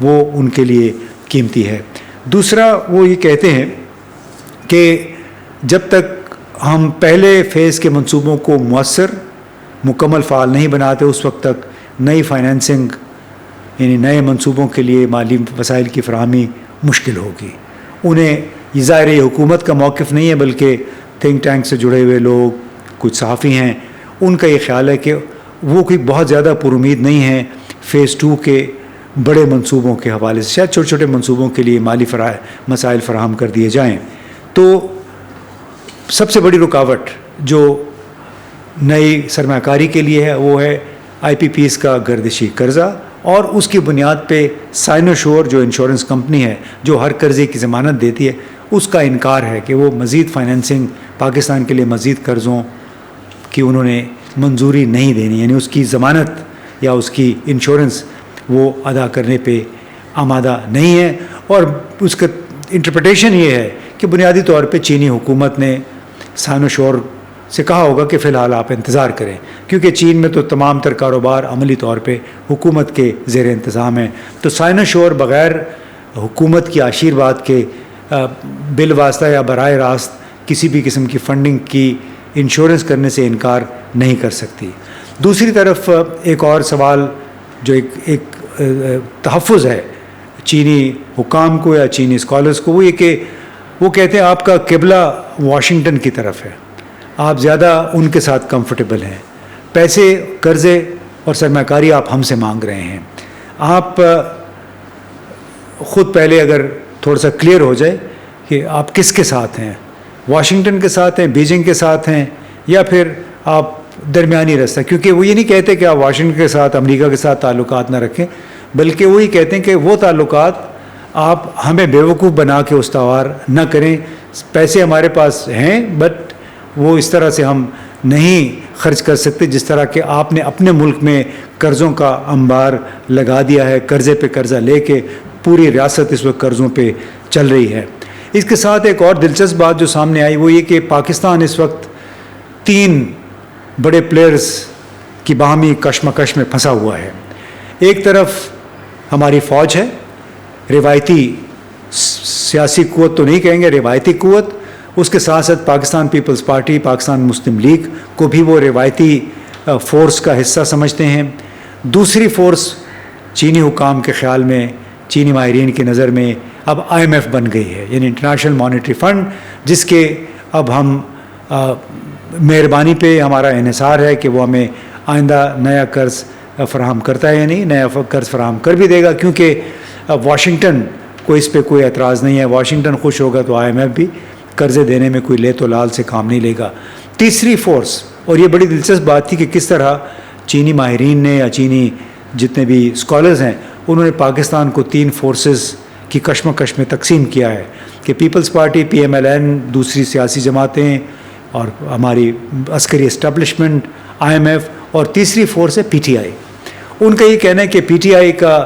وہ ان کے لیے قیمتی ہے۔ دوسرا وہ یہ کہتے ہیں کہ جب تک ہم پہلے فیز کے منصوبوں کو مؤثر مکمل فعال نہیں بناتے اس وقت تک نئی فائنینسنگ یعنی نئے منصوبوں کے لیے مالی وسائل کی فراہمی مشکل ہوگی۔ انہیں یہ ظاہر ہے حکومت کا موقف نہیں ہے بلکہ تھنک ٹینک سے جڑے ہوئے لوگ کچھ صحافی ہیں، ان کا یہ خیال ہے کہ وہ کوئی بہت زیادہ پر امید نہیں ہے فیز 2 کے بڑے منصوبوں کے حوالے سے، شاید چھوٹے چھوٹے منصوبوں کے لیے مالی مسائل فراہم کر دیے جائیں۔ تو سب سے بڑی رکاوٹ جو نئی سرمایہ کاری کے لیے ہے وہ ہے آئی پی پیز کا گردشی قرضہ، اور اس کی بنیاد پہ سائنوشور جو انشورنس کمپنی ہے جو ہر قرضے کی ضمانت دیتی ہے، اس کا انکار ہے کہ وہ مزید فائنینسنگ پاکستان کے لیے مزید قرضوں کی انہوں نے منظوری نہیں دینی، یعنی اس کی ضمانت یا اس کی انشورنس وہ ادا کرنے پہ آمادہ نہیں ہے۔ اور اس کا انٹرپریٹیشن یہ ہے کہ بنیادی طور پہ چینی حکومت نے سائنوشور سے کہا ہوگا کہ فی الحال آپ انتظار کریں، کیونکہ چین میں تو تمام تر کاروبار عملی طور پہ حکومت کے زیر انتظام ہیں، تو سائنوشور بغیر حکومت کی آشیرواد کے بالواسطہ یا براہ راست کسی بھی قسم کی فنڈنگ کی انشورنس کرنے سے انکار نہیں کر سکتی۔ دوسری طرف ایک اور سوال جو ایک تحفظ ہے چینی حکام کو یا چینی اسکالرس کو، وہ یہ کہ وہ کہتے ہیں آپ کا قبلہ واشنگٹن کی طرف ہے، آپ زیادہ ان کے ساتھ کمفرٹیبل ہیں، پیسے قرضے اور سرمایہ کاری آپ ہم سے مانگ رہے ہیں۔ آپ خود پہلے اگر تھوڑا سا کلیئر ہو جائے کہ آپ کس کے ساتھ ہیں، واشنگٹن کے ساتھ ہیں، بیجنگ کے ساتھ ہیں، یا پھر آپ درمیانی راستہ، کیونکہ وہ یہ نہیں کہتے کہ آپ واشنگٹن کے ساتھ امریکہ کے ساتھ تعلقات نہ رکھیں، بلکہ وہی کہتے ہیں کہ وہ تعلقات آپ ہمیں بیوقوف بنا کے استوار نہ کریں، پیسے ہمارے پاس ہیں بٹ وہ اس طرح سے ہم نہیں خرچ کر سکتے جس طرح کہ آپ نے اپنے ملک میں قرضوں کا انبار لگا دیا ہے، قرضے پہ قرضہ لے کے پوری ریاست اس وقت قرضوں پہ چل رہی ہے۔ اس کے ساتھ ایک اور دلچسپ بات جو سامنے آئی وہ یہ کہ پاکستان اس وقت 3 بڑے پلیئرز کی باہمی کشمکش میں پھنسا ہوا ہے۔ ایک طرف ہماری فوج ہے، روایتی سیاسی قوت تو نہیں کہیں گے، روایتی قوت، اس کے ساتھ ساتھ پاکستان پیپلز پارٹی، پاکستان مسلم لیگ کو بھی وہ روایتی فورس کا حصہ سمجھتے ہیں۔ دوسری فورس چینی حکام کے خیال میں، چینی ماہرین کی نظر میں اب آئی ایم ایف بن گئی ہے، یعنی انٹرنیشنل مانیٹری فنڈ، جس کے اب ہم مہربانی پہ ہمارا انحصار ہے کہ وہ ہمیں آئندہ نیا قرض فراہم کرتا ہے یا نہیں، نیا قرض فراہم کر بھی دے گا، کیونکہ واشنگٹن کو اس پہ کوئی اعتراض نہیں ہے، واشنگٹن خوش ہوگا تو آئی ایم ایف بھی قرضے دینے میں کوئی لے تو لال سے کام نہیں لے گا۔ تیسری فورس، اور یہ بڑی دلچسپ بات تھی کہ کس طرح چینی ماہرین نے یا چینی جتنے بھی اسکالرز ہیں انہوں نے پاکستان کو 3 فورسز کی کشمکش میں تقسیم کیا ہے کہ People's Party, P M L N, دوسری سیاسی جماعتیں اور ہماری عسکری اسٹیبلشمنٹ، آئی ایم ایف، اور تیسری فورس ہے پی ٹی آئی۔ ان کا یہ کہنا ہے کہ پی ٹی آئی کا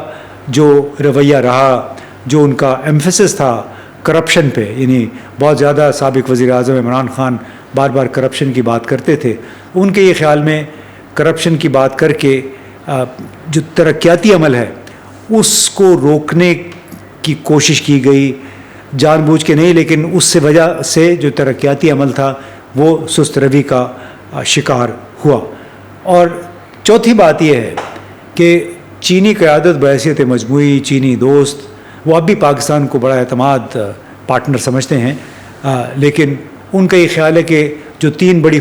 جو رویہ رہا، جو ان کا ایمفیسس تھا کرپشن پہ، یعنی بہت زیادہ سابق وزیر اعظم عمران خان بار بار کرپشن کی بات کرتے تھے، ان کے یہ خیال میں کرپشن کی بات کر کے جو ترقیاتی عمل ہے اس کو روکنے کی کوشش کی گئی، جان بوجھ کے نہیں، لیکن اس سے وجہ سے جو ترقیاتی عمل تھا وہ سست روی کا شکار ہوا۔ اور چوتھی بات یہ ہے کہ چینی قیادت بحیثیت مجموعی چینی دوست وہ اب بھی پاکستان کو بڑا اعتماد پارٹنر سمجھتے ہیں، لیکن ان کا یہ خیال ہے کہ جو 3 بڑی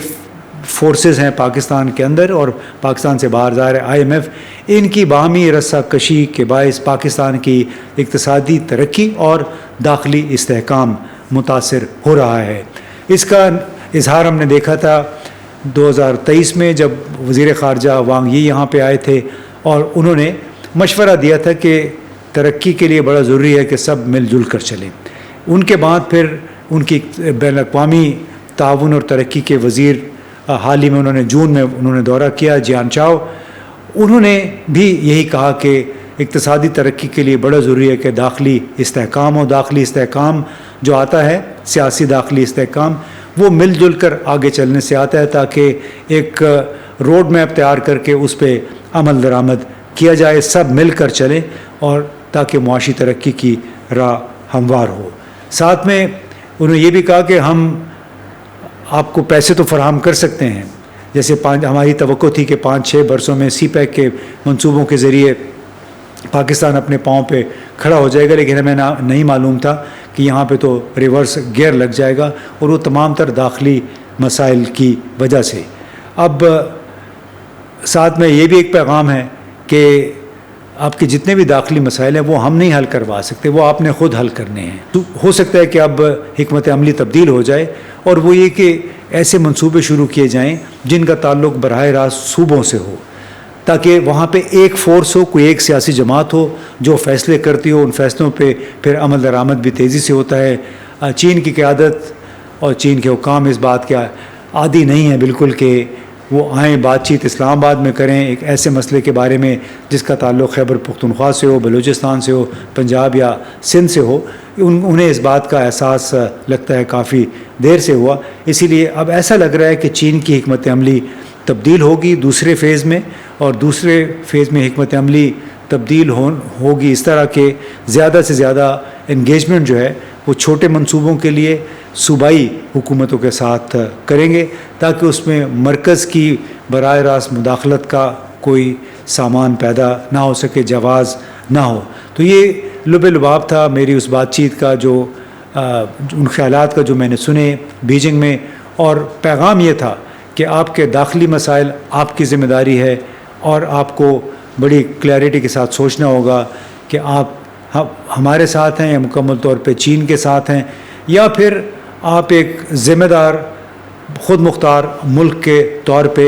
فورسز ہیں پاکستان کے اندر اور پاکستان سے باہر ظاہر ہے آئی ایم ایف، ان کی باہمی رسہ کشی کے باعث پاکستان کی اقتصادی ترقی اور داخلی استحکام متاثر ہو رہا ہے۔ اس کا اظہار ہم نے دیکھا تھا 2023 میں جب وزیر خارجہ وانگ یی یہاں پہ آئے تھے اور انہوں نے مشورہ دیا تھا کہ ترقی کے لیے بڑا ضروری ہے کہ سب مل جل کر چلیں۔ ان کے بعد پھر ان کی بین الاقوامی تعاون اور ترقی کے وزیر حال ہی میں انہوں نے جون میں انہوں نے دورہ کیا، جیان چاؤ، انہوں نے بھی یہی کہا کہ اقتصادی ترقی کے لیے بڑا ضروری ہے کہ داخلی استحکام ہو، داخلی استحکام جو آتا ہے سیاسی داخلی استحکام وہ مل جل کر آگے چلنے سے آتا ہے، تاکہ ایک روڈ میپ تیار کر کے اس پہ عمل درآمد کیا جائے، سب مل کر چلیں اور تاکہ معاشی ترقی کی راہ ہموار ہو۔ ساتھ میں انہوں نے یہ بھی کہا کہ ہم آپ کو پیسے تو فراہم کر سکتے ہیں، جیسے ہماری توقع تھی کہ 5-6 برسوں میں سی پیک کے منصوبوں کے ذریعے پاکستان اپنے پاؤں پہ کھڑا ہو جائے گا، لیکن ہمیں نہیں معلوم تھا کہ یہاں پہ تو ریورس گیئر لگ جائے گا، اور وہ تمام تر داخلی مسائل کی وجہ سے۔ اب ساتھ میں یہ بھی ایک پیغام ہے کہ آپ کے جتنے بھی داخلی مسائل ہیں وہ ہم نہیں حل کروا سکتے، وہ آپ نے خود حل کرنے ہیں۔ تو ہو سکتا ہے کہ اب حکمت عملی تبدیل ہو جائے، اور وہ یہ کہ ایسے منصوبے شروع کیے جائیں جن کا تعلق براہ راست صوبوں سے ہو، تاکہ وہاں پہ ایک فورس ہو، کوئی ایک سیاسی جماعت ہو جو فیصلے کرتی ہو، ان فیصلوں پہ پھر عمل درآمد بھی تیزی سے ہوتا ہے۔ چین کی قیادت اور چین کے حکام اس بات کے عادی نہیں ہیں بالکل کہ وہ آئیں بات چیت اسلام آباد میں کریں ایک ایسے مسئلے کے بارے میں جس کا تعلق خیبر پختونخوا سے ہو، بلوچستان سے ہو، پنجاب یا سندھ سے ہو۔ انہیں اس بات کا احساس لگتا ہے کافی دیر سے ہوا، اسی لیے اب ایسا لگ رہا ہے کہ چین کی حکمت عملی تبدیل ہوگی دوسرے فیز میں، اور دوسرے فیز میں حکمت عملی تبدیل ہوگی اس طرح کہ زیادہ سے زیادہ انگیجمنٹ جو ہے وہ چھوٹے منصوبوں کے لیے صوبائی حکومتوں کے ساتھ کریں گے، تاکہ اس میں مرکز کی براہ راست مداخلت کا کوئی سامان پیدا نہ ہو سکے، جواز نہ ہو۔ تو یہ لب لباب تھا میری اس بات چیت کا، جو ان خیالات کا جو میں نے سنے بیجنگ میں، اور پیغام یہ تھا کہ آپ کے داخلی مسائل آپ کی ذمہ داری ہے، اور آپ کو بڑی کلیئرٹی کے ساتھ سوچنا ہوگا کہ آپ ہمارے ساتھ ہیں یا مکمل طور پہ چین کے ساتھ ہیں، یا پھر آپ ایک ذمہ دار خود مختار ملک کے طور پہ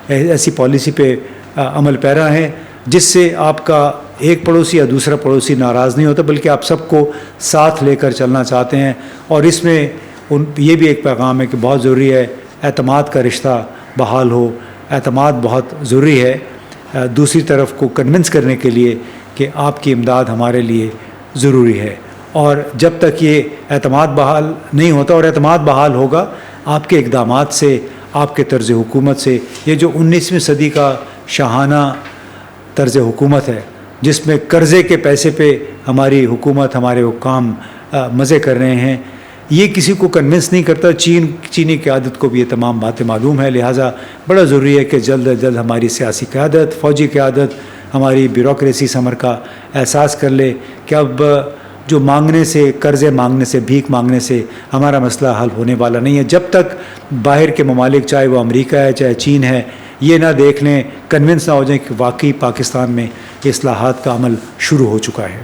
ایسی پالیسی پہ عمل پیرا ہیں جس سے آپ کا ایک پڑوسی یا دوسرا پڑوسی ناراض نہیں ہوتا، بلکہ آپ سب کو ساتھ لے کر چلنا چاہتے ہیں۔ اور اس میں یہ بھی ایک پیغام ہے کہ بہت ضروری ہے اعتماد کا رشتہ بحال ہو، اعتماد بہت ضروری ہے دوسری طرف کو کنونس کرنے کے لیے کہ آپ کی امداد ہمارے لیے ضروری ہے۔ اور جب تک یہ اعتماد بحال نہیں ہوتا، اور اعتماد بحال ہوگا آپ کے اقدامات سے، آپ کے طرز حکومت سے۔ یہ جو 19ویں صدی کا شاہانہ طرز حکومت ہے جس میں قرضے کے پیسے پہ ہماری حکومت، ہمارے حکام مزے کر رہے ہیں، یہ کسی کو کنونس نہیں کرتا۔ چینی قیادت کو بھی یہ تمام باتیں معلوم ہے، لہٰذا بڑا ضروری ہے کہ جلد از جلد ہماری سیاسی قیادت، فوجی قیادت، ہماری بیوروکریسی ثمر کا احساس کر لے کہ اب جو مانگنے سے، قرضے مانگنے سے، بھیک مانگنے سے ہمارا مسئلہ حل ہونے والا نہیں ہے، جب تک باہر کے ممالک، چاہے وہ امریکہ ہے چاہے چین ہے، یہ نہ دیکھ لیں، کنونس نہ ہو جائیں کہ واقعی پاکستان میں اصلاحات کا عمل شروع ہو چکا ہے۔